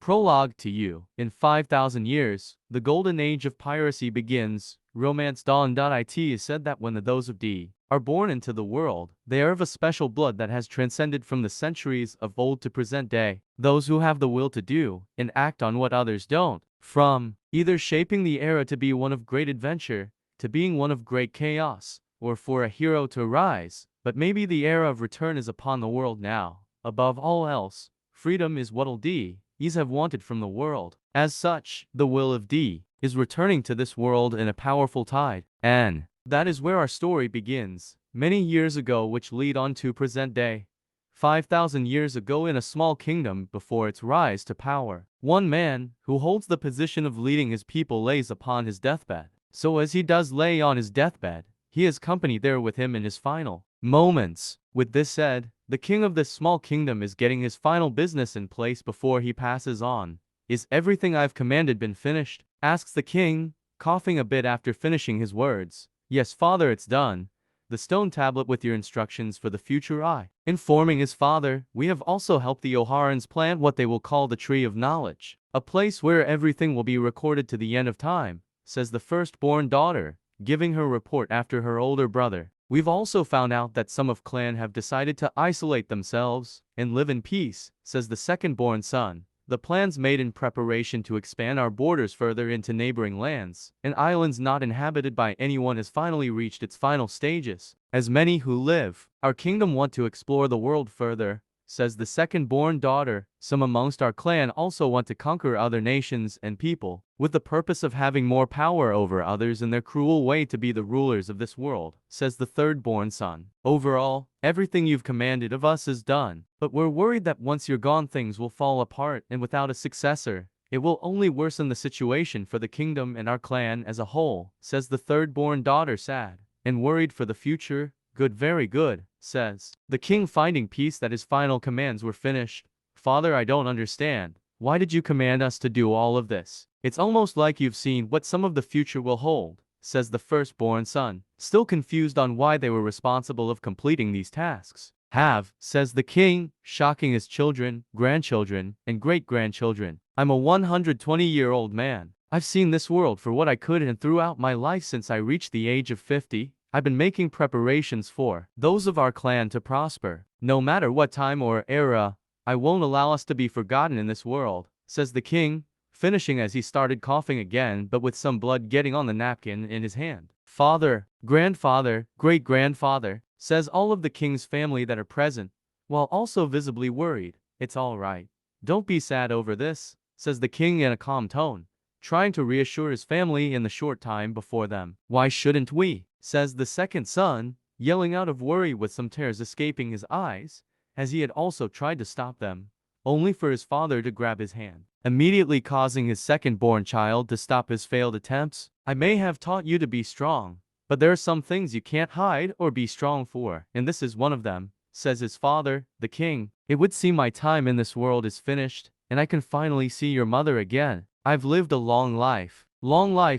Prologue to you. In 5,000 years, the golden age of piracy begins. Romance Dawn.it is said that when those of D are born into the world, they are of a special blood that has transcended from the centuries of old to present day. Those who have the will to do and act on what others don't. From either shaping the era to be one of great adventure, to being one of great chaos, or for a hero to rise. But maybe the era of return is upon the world now. Above all else, freedom is what'll D's have wanted from the world. As such, the will of D is returning to this world in a powerful tide. And that is where our story begins. Many years ago, which lead on to present day. 5,000 years ago, in a small kingdom before its rise to power, one man, who holds the position of leading his people, lays upon his deathbed. So as he does lay on his deathbed, he has company there with him in his final moments. With this said, the king of this small kingdom is getting his final business in place before he passes on. Is everything I've commanded been finished? Asks the king, coughing a bit after finishing his words. Yes, father, it's done. The stone tablet with your instructions for the future informing his father, we have also helped the Oharans plant what they will call the Tree of Knowledge, a place where everything will be recorded to the end of time, says the firstborn daughter, giving her report after her older brother. We've also found out that some of clan have decided to isolate themselves and live in peace, says the second-born son. The plans made in preparation to expand our borders further into neighboring lands and islands not inhabited by anyone has finally reached its final stages. As many who live our kingdom want to explore the world further, says the second-born daughter. Some amongst our clan also want to conquer other nations and people, with the purpose of having more power over others in their cruel way to be the rulers of this world, says the third-born son. Overall, everything you've commanded of us is done, but we're worried that once you're gone things will fall apart, and without a successor, it will only worsen the situation for the kingdom and our clan as a whole, says the third-born daughter, sad and worried for the future. Good, very good, says the king, finding peace that his final commands were finished. Father, I don't understand. Why did you command us to do all of this? It's almost like you've seen what some of the future will hold, says the firstborn son, still confused on why they were responsible of completing these tasks. Have, says the king, shocking his children, grandchildren, and great-grandchildren. I'm a 120-year-old man. I've seen this world for what I could, and throughout my life since I reached the age of 50, I've been making preparations for those of our clan to prosper. No matter what time or era, I won't allow us to be forgotten in this world, says the king, finishing as he started coughing again, but with some blood getting on the napkin in his hand. Father, grandfather, great-grandfather, says all of the king's family that are present, while also visibly worried. It's all right. Don't be sad over this, says the king in a calm tone, trying to reassure his family in the short time before them. Why shouldn't we? Says the second son, yelling out of worry with some tears escaping his eyes, as he had also tried to stop them, only for his father to grab his hand, immediately causing his second-born child to stop his failed attempts. I may have taught you to be strong, but there are some things you can't hide or be strong for, and this is one of them, says his father, the king. It would seem my time in this world is finished, and I can finally see your mother again. I've lived a long life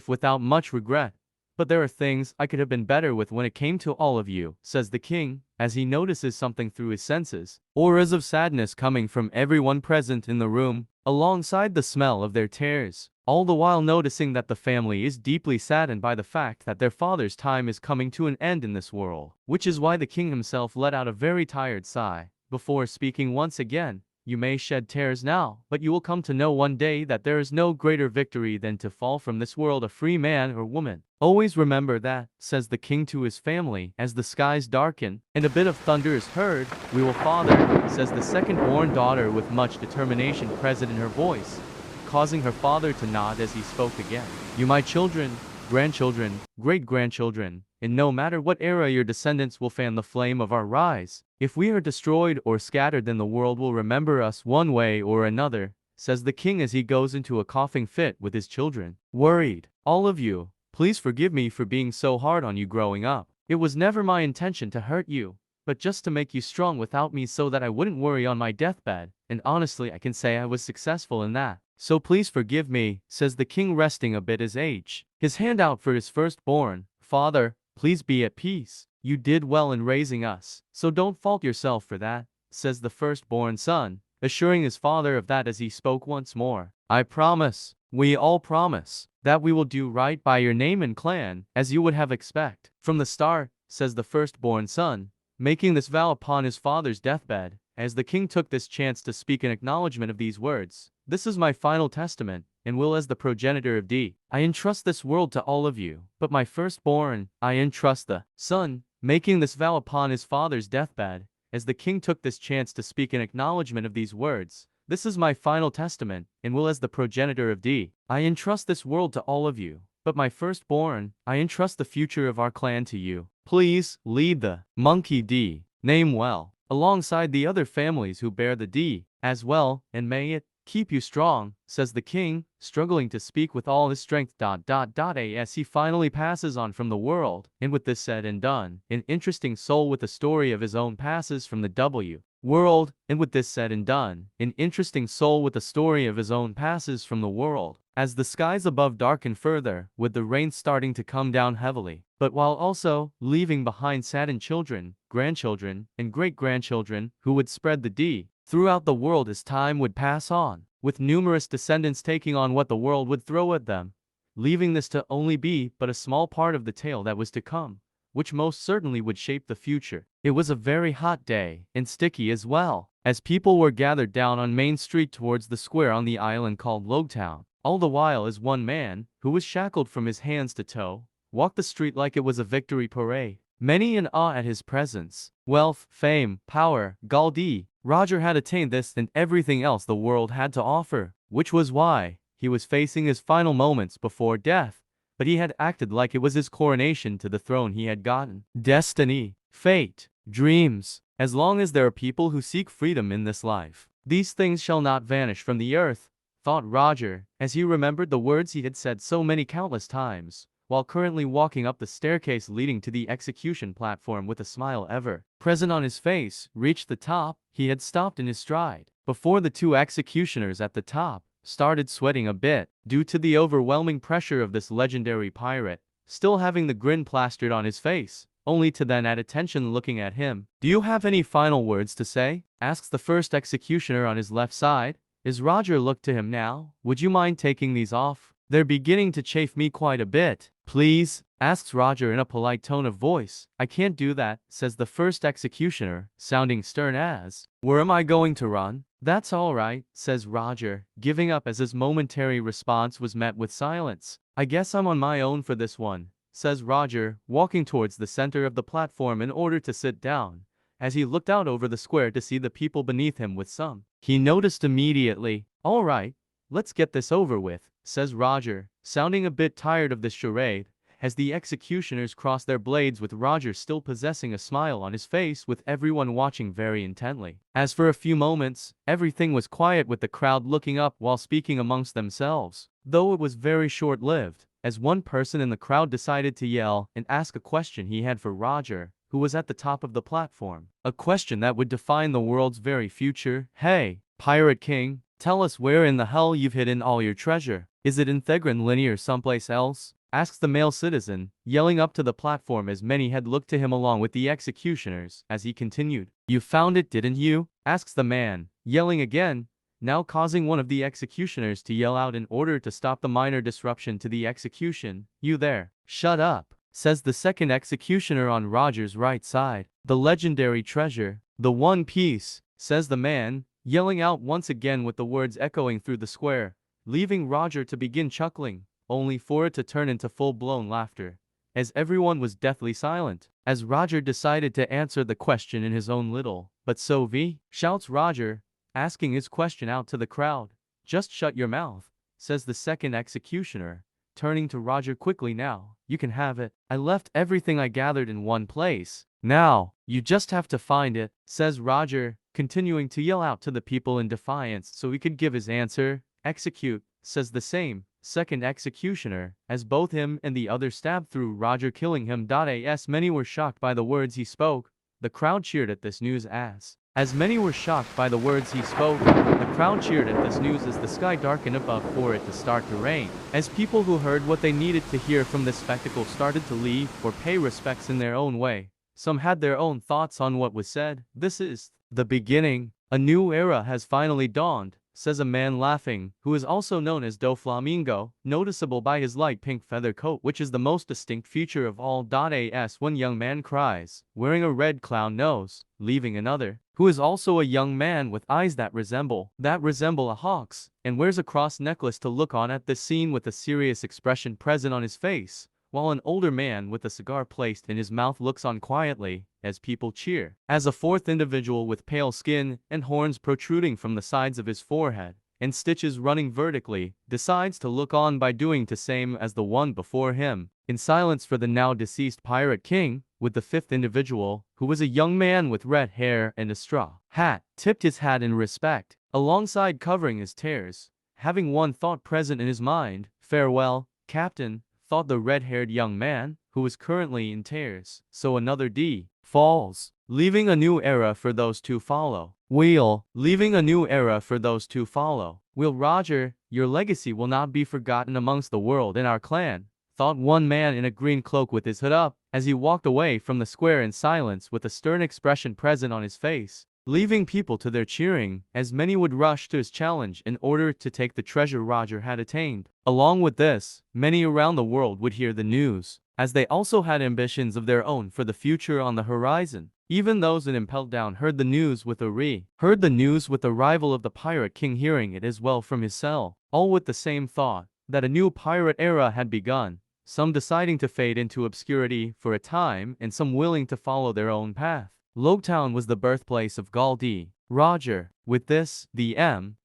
without much regret. But there are things I could have been better with when it came to all of you, says the king, as he notices something through his senses. Auras of sadness coming from everyone present in the room, alongside the smell of their tears, all the while noticing that the family is deeply saddened by the fact that their father's time is coming to an end in this world, which is why the king himself let out a very tired sigh, before speaking once again. You may shed tears now, but you will come to know one day that there is no greater victory than to fall from this world a free man or woman. Always remember that, says the king to his family, as the skies darken, and a bit of thunder is heard. We will, father, says the second-born daughter with much determination present in her voice, causing her father to nod as he spoke again. You, my children, grandchildren, great-grandchildren, and no matter what era your descendants will fan the flame of our rise. If we are destroyed or scattered, then the world will remember us one way or another, says the king as he goes into a coughing fit with his children. Worried. All of you, please forgive me for being so hard on you growing up. It was never my intention to hurt you, but just to make you strong without me so that I wouldn't worry on my deathbed, and honestly I can say I was successful in that. So please forgive me, says the king, resting a bit his age, his hand out for his firstborn. Father, please be at peace. You did well in raising us, so don't fault yourself for that, says the firstborn son, assuring his father of that as he spoke once more. I promise, we all promise, that we will do right by your name and clan, as you would have expect. From the start, says the firstborn son, making this vow upon his father's deathbed, as the king took this chance to speak in acknowledgement of these words. This is my final testament, and will as the progenitor of D. I entrust this world to all of you, but my firstborn, I entrust the son, making this vow upon his father's deathbed, as the king took this chance to speak in acknowledgement of these words. This is my final testament, and will as the progenitor of D. I entrust this world to all of you, but my firstborn, I entrust the future of our clan to you. Please, lead the monkey D name well, alongside the other families who bear the D as well, and may it keep you strong, says the king, struggling to speak with all his strength. As he finally passes on from the world, and with this said and done, an interesting soul with a story of his own passes from the W world, and with this said and done, an interesting soul with a story of his own passes from the world. As the skies above darken further, with the rain starting to come down heavily, but while also leaving behind saddened children, grandchildren, and great-grandchildren who would spread the D throughout the world as time would pass on, with numerous descendants taking on what the world would throw at them, leaving this to only be but a small part of the tale that was to come, which most certainly would shape the future. It was a very hot day, and sticky as well, as people were gathered down on Main Street towards the square on the island called Logtown. All the while as one man, who was shackled from his hands to toe, walked the street like it was a victory parade. Many in awe at his presence. Wealth, fame, power, Galdi. Roger had attained this and everything else the world had to offer, which was why he was facing his final moments before death, but he had acted like it was his coronation to the throne he had gotten. Destiny, fate, dreams. As long as there are people who seek freedom in this life, these things shall not vanish from the earth, thought Roger, as he remembered the words he had said so many countless times, while currently walking up the staircase leading to the execution platform with a smile ever present on his face. Reached the top, he had stopped in his stride, before the two executioners at the top started sweating a bit, due to the overwhelming pressure of this legendary pirate, still having the grin plastered on his face, only to then add attention looking at him. Do you have any final words to say? Asks the first executioner on his left side. As Roger looked to him now, would you mind taking these off? They're beginning to chafe me quite a bit. Please? Asks Roger in a polite tone of voice. I can't do that, says the first executioner, sounding stern as. Where am I going to run? That's all right, says Roger, giving up as his momentary response was met with silence. I guess I'm on my own for this one, says Roger, walking towards the center of the platform in order to sit down. As he looked out over the square to see the people beneath him with some, he noticed immediately. All right, let's get this over with, says Roger, sounding a bit tired of this charade, as the executioners crossed their blades with Roger still possessing a smile on his face with everyone watching very intently. As for a few moments, everything was quiet with the crowd looking up while speaking amongst themselves, though it was very short-lived, as one person in the crowd decided to yell and ask a question he had for Roger, who was at the top of the platform. A question that would define the world's very future. Hey, Pirate King, tell us where in the hell you've hidden all your treasure. Is it in Thegrin Linear or someplace else? Asks the male citizen, yelling up to the platform as many had looked to him along with the executioners, as he continued. You found it, didn't you? Asks the man, yelling again, now causing one of the executioners to yell out in order to stop the minor disruption to the execution. You there. Shut up, says the second executioner on Roger's right side. The legendary treasure. The One Piece, says the man, yelling out once again with the words echoing through the square, leaving Roger to begin chuckling, only for it to turn into full-blown laughter, as everyone was deathly silent. As Roger decided to answer the question in his own little, but so shouts Roger, asking his question out to the crowd. Just shut your mouth, says the second executioner, turning to Roger quickly. Now, you can have it. I left everything I gathered in one place. Now, you just have to find it, says Roger, continuing to yell out to the people in defiance so he could give his answer. Execute, says the same second executioner, as both him and the other stabbed through Roger, killing him. As many were shocked by the words he spoke, the crowd cheered at this news as many were shocked by the words he spoke, the crowd cheered at this news as the sky darkened above for it to start to rain. As people who heard what they needed to hear from this spectacle started to leave or pay respects in their own way, some had their own thoughts on what was said. This is the beginning A new era has finally dawned, says a man laughing, who is also known as Doflamingo, noticeable by his light pink feather coat, which is the most distinct feature of all. As one young man cries, wearing a red clown nose, leaving another, who is also a young man with eyes that resemble a hawk's, and wears a cross necklace to look on at this scene with a serious expression present on his face, while an older man with a cigar placed in his mouth looks on quietly as people cheer. As a fourth individual with pale skin and horns protruding from the sides of his forehead, and stitches running vertically, decides to look on by doing the same as the one before him, in silence for the now deceased Pirate King, with the fifth individual, who was a young man with red hair and a straw hat, tipped his hat in respect, alongside covering his tears, having one thought present in his mind: "Farewell, Captain," thought the red-haired young man, who was currently in tears. So another D falls, leaving a new era for those to follow. Leaving a new era for those to follow. Will Roger, your legacy will not be forgotten amongst the world in our clan, thought one man in a green cloak with his hood up, as he walked away from the square in silence with a stern expression present on his face, leaving people to their cheering, as many would rush to his challenge in order to take the treasure Roger had attained. Along with this, many around the world would hear the news, as they also had ambitions of their own for the future on the horizon. Even those in Impel Down heard the news with the arrival of the Pirate King, hearing it as well from his cell, all with the same thought, that a new pirate era had begun, some deciding to fade into obscurity for a time and some willing to follow their own path. Logtown was the birthplace of Gall D. Roger. With this, the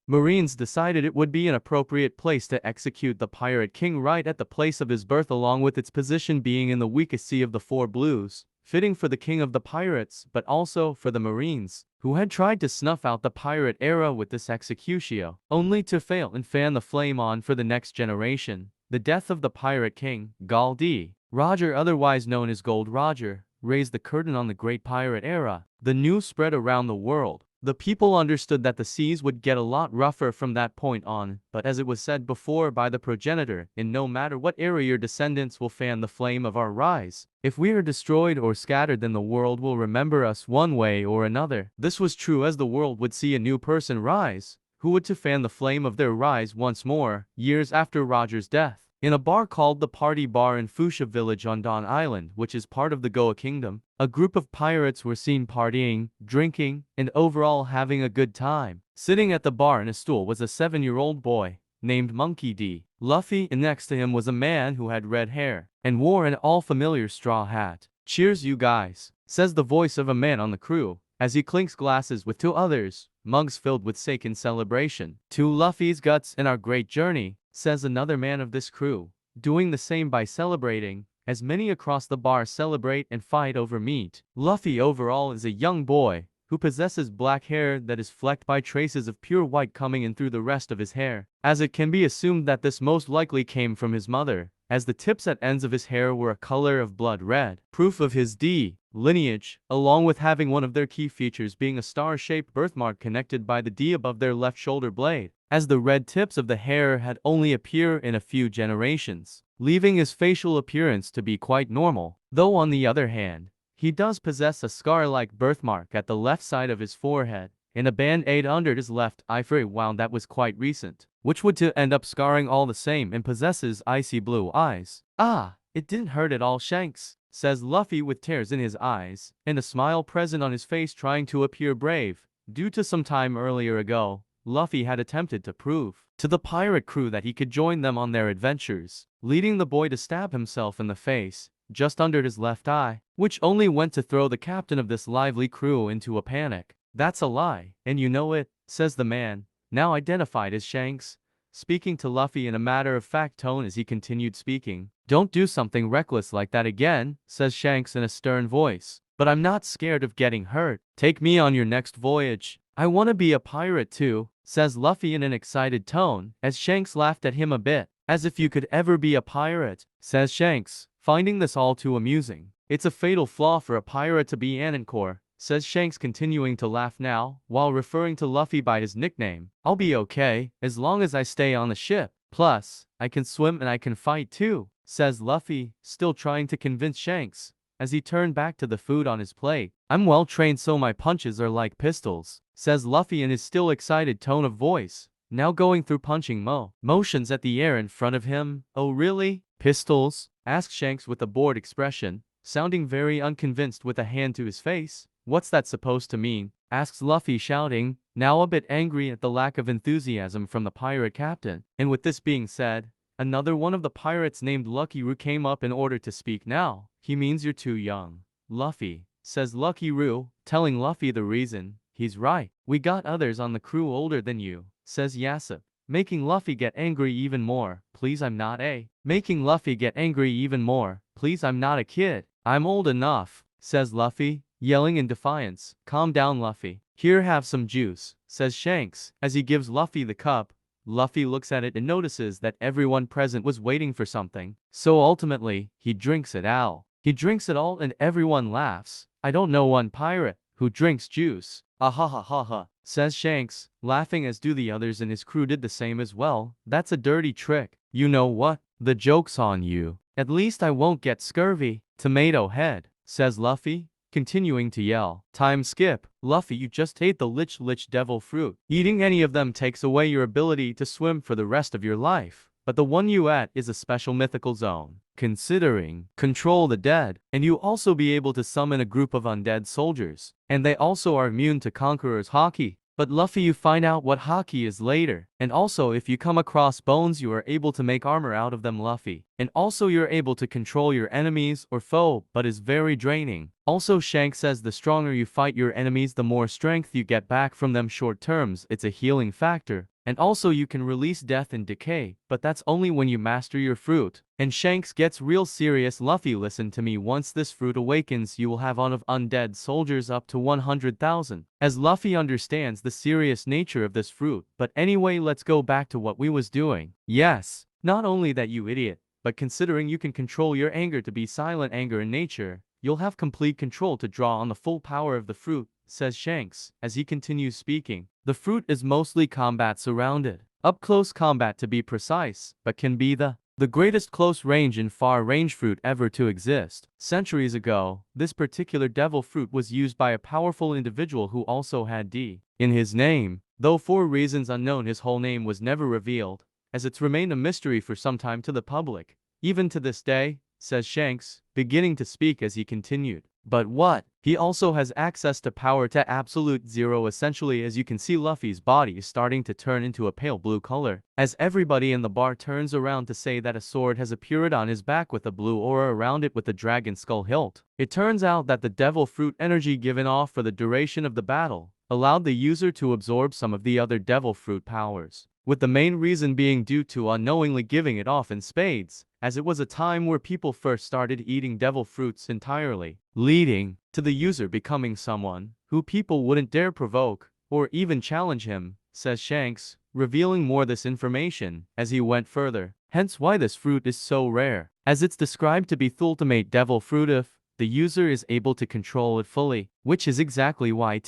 Marines decided it would be an appropriate place to execute the Pirate King right at the place of his birth, along with its position being in the weakest sea of the Four Blues, fitting for the King of the Pirates, but also for the Marines, who had tried to snuff out the pirate era with this executio, only to fail and fan the flame on for the next generation. The death of the Pirate King, Gall D. Roger, otherwise known as Gold Roger, raised the curtain on the great pirate era. The news spread around the world. The people understood that the seas would get a lot rougher from that point on, but as it was said before by the progenitor, in no matter what era your descendants will fan the flame of our rise, if we are destroyed or scattered, then the world will remember us one way or another. This was true, as the world would see a new person rise, who would to fan the flame of their rise once more, years after Roger's death. In a bar called the Party Bar in Fuchsia Village on Dawn Island, which is part of the Goa Kingdom, a group of pirates were seen partying, drinking, and overall having a good time. Sitting at the bar in a stool was a 7-year-old boy, named Monkey D. Luffy, and next to him was a man who had red hair, and wore an all-familiar straw hat. "Cheers, you guys," says the voice of a man on the crew, as he clinks glasses with two others, mugs filled with sake in celebration. "To Luffy's guts and our great journey," says another man of this crew, doing the same by celebrating, as many across the bar celebrate and fight over meat. Luffy overall is a young boy, who possesses black hair that is flecked by traces of pure white coming in through the rest of his hair, as it can be assumed that this most likely came from his mother, as the tips at ends of his hair were a color of blood red, proof of his D lineage, along with having one of their key features being a star-shaped birthmark connected by the D above their left shoulder blade, as the red tips of the hair had only appeared in a few generations, leaving his facial appearance to be quite normal, though on the other hand, he does possess a scar-like birthmark at the left side of his forehead, and a band-aid under his left eye for a while that was quite recent, which would to end up scarring all the same, and possesses icy blue eyes. "Ah, it didn't hurt at all, Shanks," says Luffy with tears in his eyes, and a smile present on his face, trying to appear brave. Due to some time earlier ago, Luffy had attempted to prove to the pirate crew that he could join them on their adventures, leading the boy to stab himself in the face, just under his left eye, which only went to throw the captain of this lively crew into a panic. "That's a lie, and you know it," says the man, now identified as Shanks, speaking to Luffy in a matter-of-fact tone as he continued speaking. "Don't do something reckless like that again," says Shanks in a stern voice. "But I'm not scared of getting hurt. Take me on your next voyage. I want to be a pirate too," says Luffy in an excited tone, as Shanks laughed at him a bit. "As if you could ever be a pirate," says Shanks, finding this all too amusing. "It's a fatal flaw for a pirate to be an encore," says Shanks, continuing to laugh now, while referring to Luffy by his nickname. "I'll be okay, as long as I stay on the ship. Plus, I can swim and I can fight too," says Luffy, still trying to convince Shanks, as he turned back to the food on his plate. I'm well trained so my punches are like pistols, says Luffy in his still excited tone of voice, now going through punching motions at the air in front of him. Oh really? Pistols? Asks Shanks with a bored expression, sounding very unconvinced with a hand to his face. What's that supposed to mean? Asks Luffy shouting, now a bit angry at the lack of enthusiasm from the pirate captain. And with this being said, another one of the pirates named Lucky Roo came up in order to speak now. He means you're too young, Luffy, says Lucky Roo, telling Luffy the reason. He's right. We got others on the crew older than you, says Yasop, making Luffy get angry even more. Please I'm not a. Making Luffy get angry even more. Please I'm not a kid. I'm old enough, says Luffy, yelling in defiance. Calm down Luffy. Here have some juice, says Shanks, as he gives Luffy the cup. Luffy looks at it and notices that everyone present was waiting for something. So ultimately, he drinks it all. He drinks it all and everyone laughs. I don't know one pirate who drinks juice. Ah ha ha ha ha, says Shanks, laughing as do the others and his crew did the same as well. That's a dirty trick. You know what? The joke's on you. At least I won't get scurvy. Tomato head, says Luffy, continuing to yell. Time skip. Luffy, you just ate the Lich Lich devil fruit. Eating any of them takes away your ability to swim for the rest of your life. But the one you ate is a special mythical zone. Considering control the dead, and you also be able to summon a group of undead soldiers. And they also are immune to Conqueror's Haki. But Luffy, you find out what Haki is later. And also if you come across bones you are able to make armor out of them Luffy. And also you're able to control your enemies or foe, but is very draining. Also Shanks says the stronger you fight your enemies the more strength you get back from them short terms. It's a healing factor. And also you can release death and decay, but that's only when you master your fruit. And Shanks gets real serious. Luffy, listen to me, once this fruit awakens you will have on of undead soldiers up to 100,000. As Luffy understands the serious nature of this fruit, but anyway let's go back to what we was doing. Yes, not only that you idiot, but considering you can control your anger to be silent anger in nature, you'll have complete control to draw on the full power of the fruit, says Shanks, as he continues speaking. The fruit is mostly combat surrounded. Up close combat to be precise, but can be the greatest close range and far range fruit ever to exist. Centuries ago, this particular devil fruit was used by a powerful individual who also had D in his name, though for reasons unknown his whole name was never revealed, as it's remained a mystery for some time to the public. Even to this day, says Shanks, beginning to speak as he continued. But what? He also has access to power to absolute zero essentially. As you can see Luffy's body is starting to turn into a pale blue color, as everybody in the bar turns around to say that a sword has appeared on his back with a blue aura around it with a dragon skull hilt. It turns out that the devil fruit energy given off for the duration of the battle allowed the user to absorb some of the other devil fruit powers, with the main reason being due to unknowingly giving it off in spades, as it was a time where people first started eating devil fruits entirely, leading to the user becoming someone who people wouldn't dare provoke or even challenge him, says Shanks, revealing more this information as he went further. Hence why this fruit is so rare, as it's described to be the ultimate devil fruit if the user is able to control it fully, which is exactly why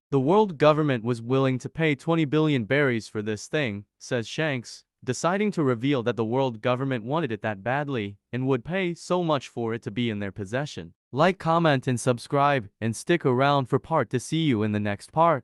the world government was willing to pay 20 billion berries for this thing, says Shanks, deciding to reveal that the world government wanted it that badly and would pay so much for it to be in their possession. Like, comment and subscribe, and stick around for part 2. See you in the next part.